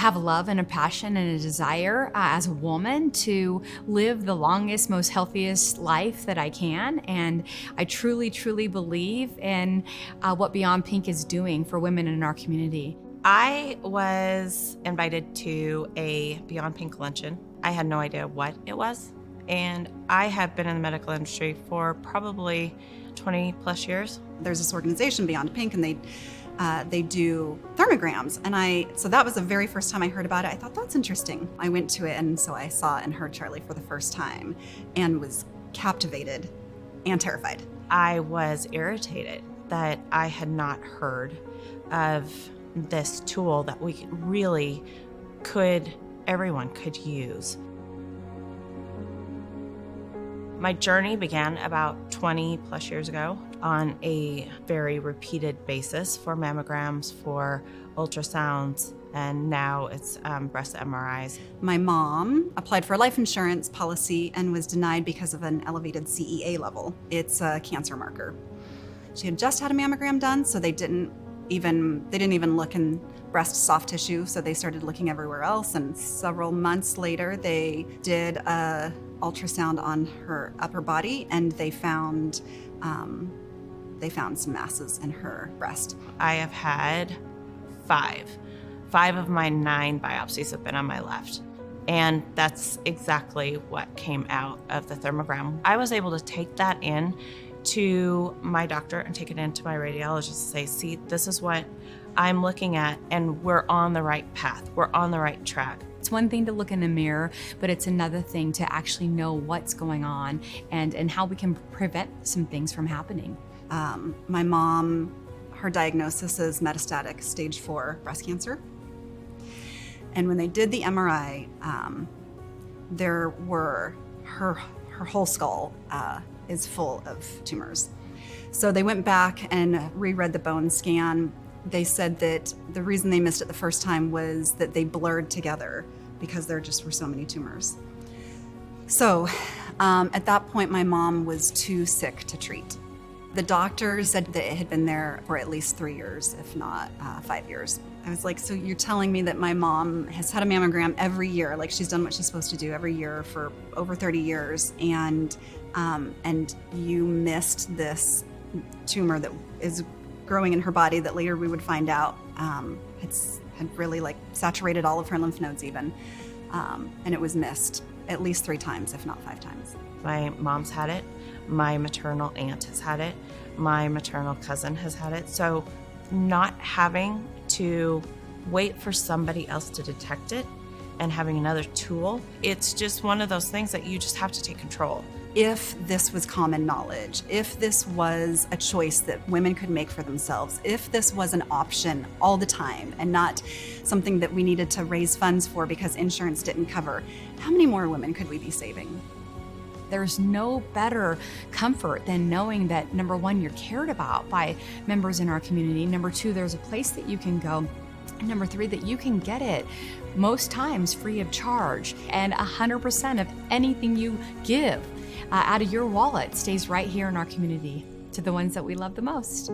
have a love and a passion and a desire as a woman to live the longest, most healthiest life that I can. And I truly, truly believe in what Beyond Pink is doing for women in our community. I was invited to a Beyond Pink luncheon. I had no idea what it was. And I have been in the medical industry for probably 20 plus years. There's this organization, Beyond Pink, and they do thermograms. And so that was the very first time I heard about it. I thought, that's interesting. I went to it, and so I saw and heard Charlie for the first time and was captivated and terrified. I was irritated that I had not heard of this tool that everyone could use. My journey began about 20 plus years ago on a very repeated basis for mammograms, for ultrasounds, and now it's breast MRIs. My mom applied for a life insurance policy and was denied because of an elevated CEA level. It's a cancer marker. She had just had a mammogram done, so they didn't even look in breast soft tissue, so they started looking everywhere else. And several months later, they did a ultrasound on her upper body, and they found some masses in her breast. I have had five of my 9 biopsies have been on my left. And that's exactly what came out of the thermogram. I was able to take that in to my doctor and take it into my radiologist and say, see, this is what I'm looking at, and we're on the right path. We're on the right track. It's one thing to look in the mirror, but it's another thing to actually know what's going on and how we can prevent some things from happening. My mom, her diagnosis is metastatic stage 4 breast cancer. And when they did the MRI, her whole skull is full of tumors. So they went back and reread the bone scan. They said that the reason they missed it the first time was that they blurred together because there just were so many tumors. So at that point, my mom was too sick to treat. The doctor said that it had been there for at least 3 years, if not 5 years. I was like, so you're telling me that my mom has had a mammogram every year, like she's done what she's supposed to do every year for over 30 years, and you missed this tumor that is growing in her body that later we would find out had really saturated all of her lymph nodes even, and it was missed at least 3 times, if not 5 times. My mom's had it. My maternal aunt has had it. My maternal cousin has had it. So not having to wait for somebody else to detect it and having another tool, it's just one of those things that you just have to take control. If this was common knowledge, if this was a choice that women could make for themselves, if this was an option all the time and not something that we needed to raise funds for because insurance didn't cover, how many more women could we be saving? There's no better comfort than knowing that, number one, you're cared about by members in our community. Number 2, there's a place that you can go. And number 3, that you can get it most times free of charge. And 100% of anything you give out of your wallet stays right here in our community to the ones that we love the most.